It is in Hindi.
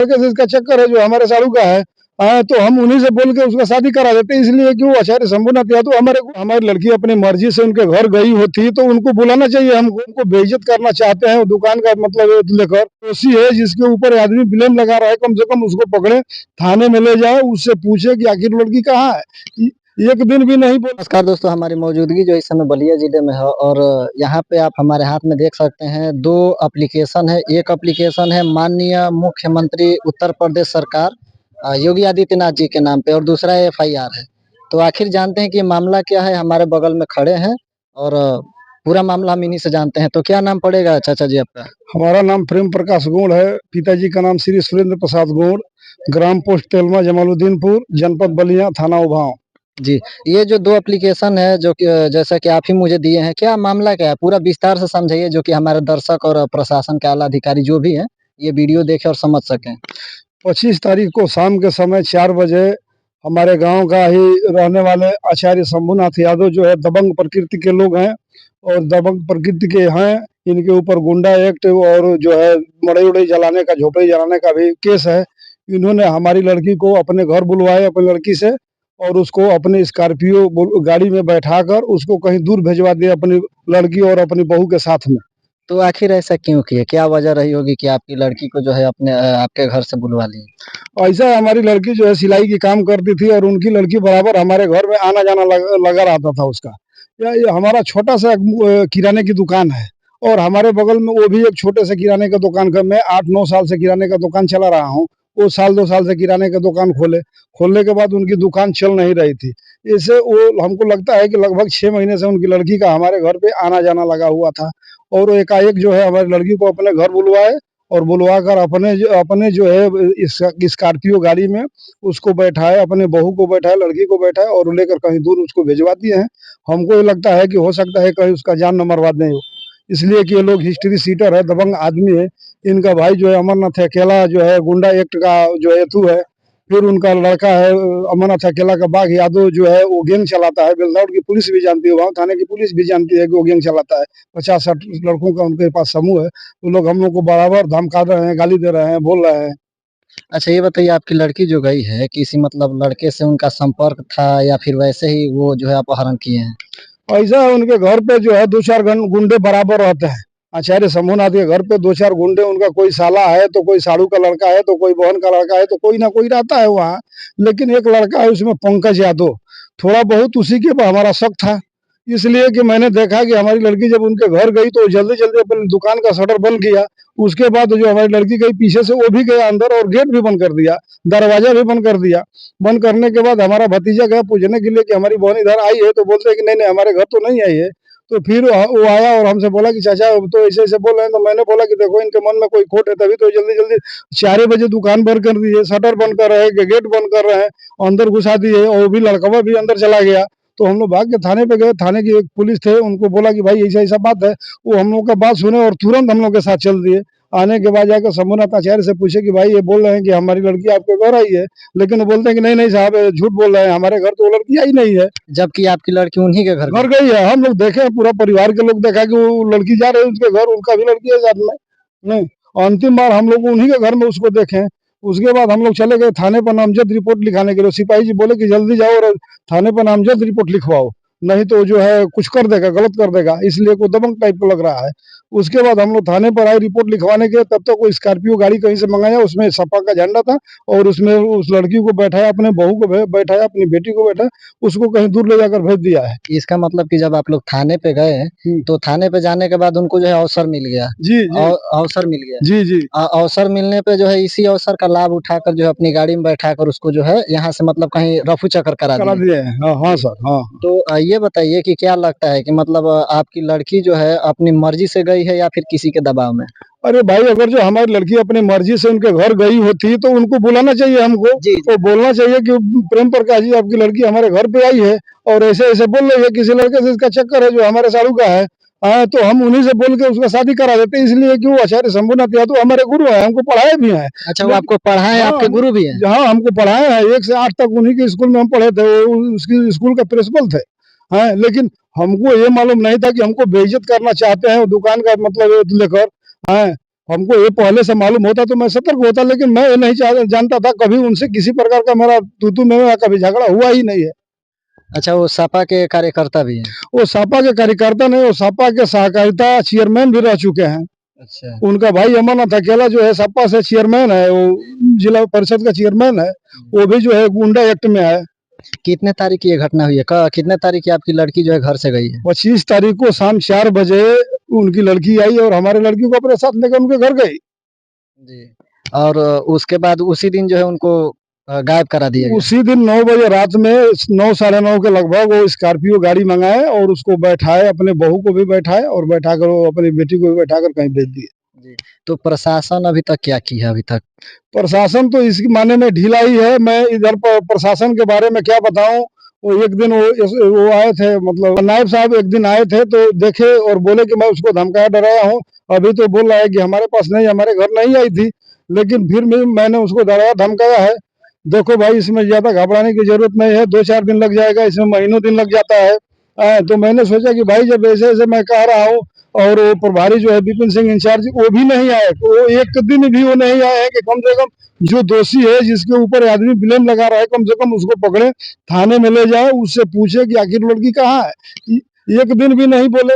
इसका चक्कर है जो हमारे साड़ू का है। तो हम उन्हीं से बोल के उसका शादी करा देते हैं, इसलिए कि वो आचार्य शंभूनाथ यादव हमारी लड़की अपनी मर्जी से उनके घर गई होती तो उनको बुलाना चाहिए। हमको उनको बेइज्जत करना चाहते हैं, वो दुकान का मतलब लेकर दोषी है जिसके ऊपर आदमी ब्लेम लगा रहा है, कम से कम उसको पकड़े, थाने में ले जाए, उससे पूछे कि आखिर लड़की कहाँ है। एक दिन भी नहीं बोला। नमस्कार दोस्तों, हमारी मौजूदगी जो इस समय बलिया जिले में है और यहाँ पे आप हमारे हाथ में देख सकते हैं 2 एप्लीकेशन है। एक एप्लीकेशन है माननीय मुख्यमंत्री उत्तर प्रदेश सरकार योगी आदित्यनाथ जी के नाम पे और दूसरा एफआईआर है। तो आखिर जानते हैं कि मामला क्या है। हमारे बगल में खड़े हैं और पूरा मामला हम इन्हीं से जानते हैं। तो क्या नाम पड़ेगा चाचा जी आपका? हमारा नाम प्रेम प्रकाश गोड़ है, पिताजी का नाम श्री सुरेंद्र प्रसाद गोड़, ग्राम पोस्ट तेलमा जमालुद्दीनपुर, जनपद बलिया, थाना उभाव। जी, ये जो 2 एप्लीकेशन है जो कि जैसा कि आप ही मुझे दिए हैं, क्या मामला क्या है? पूरा विस्तार से समझाइए जो कि हमारे दर्शक और प्रशासन के आला अधिकारी जो भी हैं, ये वीडियो देखें और समझ सकें। 25 तारीख को शाम के समय 4 बजे हमारे गांव का ही रहने वाले आचार्य शंभूनाथ यादव जो है दबंग प्रकृति के लोग हैं और दबंग प्रकृति के हैं। इनके ऊपर गुंडा एक्ट और जो है मड़ई उड़ई जलाने का, झोपड़ी जलाने का भी केस है। इन्होंने हमारी लड़की को अपने घर बुलवाए अपनी लड़की से और उसको अपनी स्कॉर्पियो गाड़ी में बैठाकर उसको कहीं दूर भिजवा दिया अपनी लड़की और अपनी बहू के साथ में। तो आखिर ऐसा क्यों किए? क्या वजह रही होगी कि आपकी लड़की को जो है अपने आपके घर से बुलवा लिए? ऐसा हमारी लड़की जो है सिलाई की काम करती थी और उनकी लड़की बराबर हमारे घर में आना जाना लगा रहता था उसका। ये हमारा छोटा सा किराने की दुकान है और हमारे बगल में वो भी एक छोटे से किराने का दुकान का, मैं 8-9 साल से किराने का दुकान चला रहा हूँ। वो साल 2 साल से किराने का दुकान खोलने के बाद उनकी दुकान चल नहीं रही थी। इससे वो हमको लगता है कि लगभग 6 महीने से उनकी लड़की का हमारे घर पे आना जाना लगा हुआ था और एकाएक जो है हमारी लड़की को अपने घर बुलवाए और बुलवाकर अपने जो है इस स्कॉर्पियो गाड़ी में उसको बैठाए, अपने बहू को बैठाए, लड़की को बैठाए और लेकर कहीं दूर उसको भिजवा दिए हैं। हमको ये लगता है कि हो सकता है कहीं उसका जान न बर्बाद नहीं हो, इसलिए कि ये लोग हिस्ट्री सीटर है, दबंग आदमी है। इनका भाई जो है अमरनाथ अकेला जो है गुंडा एक्ट का जो हेतु है। फिर उनका लड़का है अमरनाथ अकेला का बाघ यादव जो है वो गैंग चलाता है। बेलदौर की पुलिस भी जानती है, वहाँ थाने की पुलिस भी जानती है कि वो गैंग चलाता है। 50-60 लड़कों का उनके पास समूह है। वो लोग हम लोग को बराबर धमका रहे हैं, गाली दे रहे हैं, बोल रहे हैं। अच्छा ये बताइए आपकी लड़की जो गई है, किसी मतलब लड़के से उनका संपर्क था या फिर वैसे ही वो जो है अपहरण किए हैं? ऐसा है उनके घर पे जो है 2-4 गुंडे बराबर रहते हैं। आचार्य शंभूनाथ के घर पे 2-4 गुंडे, उनका कोई साला है तो कोई साड़ू का लड़का है तो कोई बहन का लड़का है तो कोई ना कोई रहता है वहाँ। लेकिन एक लड़का है उसमें पंकज यादव, थोड़ा बहुत उसी के हमारा शक था। इसलिए कि मैंने देखा कि हमारी लड़की जब उनके घर गई तो जल्दी-जल्दी अपनी दुकान का शटर बंद किया। उसके बाद जो हमारी लड़की गई पीछे से वो भी गया अंदर और गेट भी बंद कर दिया, दरवाजा भी बंद कर दिया। बंद करने के बाद हमारा भतीजा गया पूछने के लिए कि हमारी बहन इधर आई है, तो बोलते हैं कि नहीं-नहीं हमारे घर तो नहीं आई है। तो फिर वो आया और हमसे बोला कि चाचा अब तो ऐसे-ऐसे बोल रहे हैं, तो मैंने बोला कि देखो इनके मन में कोई खोट है तभी तो जल्दी-जल्दी 4 बजे दुकान बंद कर दी है, शटर बंद कर रहे हैं, गेट बंद कर रहे हैं, अंदर घुसा दिए और वो भी लड़कवा भी अंदर चला गया। तो हम लोग भाग के थाने पे गए, थाने की एक पुलिस थे, उनको बोला कि भाई ऐसा-ऐसा बात है। वो हम लोग का बात सुने और तुरंत हम लोग के साथ चल दिए। आने के बाद जाकर शंभूनाथ आचार्य से पूछे कि भाई ये बोल रहे हैं कि हमारी लड़की आपके घर आई है, लेकिन वो बोलते हैं कि नहीं-नहीं साहब झूठ बोल रहे हैं, हमारे घर तो वो लड़की आई नहीं है। जबकि आपकी लड़की उन्हीं के घर घर गई। गई है, हम लोग देखे, पूरा परिवार के लोग देखा कि वो लड़की जा रही है उसके घर, उनका भी लड़की है साथ में। नहीं, अंतिम बार हम लोग उन्हीं के घर में उसको देखे। उसके बाद हम लोग चले गए थाने पर नामजद रिपोर्ट लिखाने के लिए। सिपाही जी बोले कि जल्दी जाओ और थाने पर नामजद रिपोर्ट लिखवाओ, नहीं तो जो है कुछ कर देगा, गलत कर देगा, इसलिए कोई दबंग टाइप का लग रहा है। उसके बाद हम लोग थाने पर आए रिपोर्ट लिखवाने के, तब तक वो स्कॉर्पियो गाड़ी कहीं से मंगाया, उसमें सपा का झंडा था और उसमें उस लड़की को बैठाया, अपने बहू को बैठाया, अपनी बेटी को बैठाया, उसको कहीं दूर ले जाकर भेज दिया है। इसका मतलब कि जब आप लोग थाने पे गए, तो थाने पे जाने के बाद उनको जो है अवसर मिल गया। जी, जी। अवसर मिल गया। जी, जी। अवसर मिलने पे जो है इसी अवसर का लाभ उठाकर जो है अपनी गाड़ी में बैठाकर उसको जो है यहाँ से मतलब कहीं रफू चक्कर करा करा दिए। दिए हैं। हाँ, हाँ सर, हाँ। तो ये बताइए कि क्या लगता है कि मतलब आपकी लड़की जो है अपनी मर्जी से गई है या फिर किसी के दबाव में? अरे भाई अगर जो हमारी लड़की अपनी मर्जी से उनके घर गई होती तो उनको बुलाना चाहिए हमको। जी, जी। और बोलना चाहिए कि प्रेम प्रकाश जी आपकी लड़की हमारे घर पे आई है और ऐसे-ऐसे बोल रही है, किसी लड़के से इसका चक्कर है जो हमारे साड़ू का है। तो हम उन्हीं से बोल के उसका शादी करा देते हैं, इसलिए कि वो आचार्य शंभूनाथ यादव हमारे गुरु हैं, हमको पढ़ाए भी हैं। अच्छा वो लेकिन आपको पढ़ाएँ, हाँ, आपके गुरु भी हैं? हाँ हमको पढ़ाए हैं, 1 से 8 तक उन्हीं के स्कूल में हम पढ़े थे, वो उसकी स्कूल का प्रिंसिपल थे। लेकिन हमको ये मालूम नहीं था कि हमको बेइज्जत करना चाहते हैं, वो दुकान का मतलब लेकर। हैं, हमको ये पहले से मालूम होता तो मैं सतर्क होता, लेकिन मैं ये नहीं जानता था, कभी उनसे किसी प्रकार का मेरा तू-तू मैं कभी झगड़ा हुआ ही नहीं है। अच्छा, वो सपा के कार्यकर्ता भी हैं? वो सपा के कार्यकर्ता नहीं, वो सपा के सहकारिता चेयरमैन भी रह चुके हैं। अच्छा। उनका भाई अमरनाथ अकेला जो है सपा से चेयरमैन है, वो जिला परिषद का चेयरमैन है, वो भी जो है गुंडा एक्ट में है। कितने तारीख की ये घटना हुई है? कितने तारीख की आपकी लड़की जो है घर से गई है? 25 तारीख को शाम 4 बजे उनकी लड़की आई और हमारे लड़की को अपने साथ लेकर उनके घर गई। जी। और उसके बाद उसी दिन जो है उनको गायब करा दिया गया। उसी दिन 9 बजे रात में 9 साढ़े 9 के लगभग वो स्कॉर्पियो गाड़ी मंगाए और उसको बैठाए, अपने बहू को भी बैठाए और बैठाकर वो अपनी बेटी को भी बैठाकर कहीं भेज दिए। जी। तो प्रशासन अभी तक क्या की है अभी तक? प्रशासन तो इस माने में ढीला ही है। मैं इधर प्रशासन के बारे में क्या बताऊं। वो एक दिन वो आए थे, मतलब नायब साहब एक दिन आए थे तो देखे और बोले कि मैं उसको धमकाया डराया हूँ। अभी तो बोल रहा है कि हमारे पास नहीं, हमारे घर नहीं आई थी, लेकिन फिर मैंने उसको डराया धमकाया है। देखो भाई, इसमें ज्यादा घबराने की जरूरत नहीं है, 2-4 दिन लग जाएगा, इसमें महीनों दिन लग जाता है। तो मैंने सोचा कि भाई जब ऐसे ऐसे मैं कह रहा हूँ, और वो प्रभारी जो है विपिन सिंह इंचार्ज, वो भी नहीं आए, तो वो एक दिन भी वो नहीं आए हैं कि कम से कम जो दोषी है, जिसके ऊपर आदमी ब्लेम लगा रहा है, कम से कम उसको पकड़े, थाने में ले जाए, उससे पूछे कि आखिर लड़की कहाँ है। एक दिन भी नहीं बोले।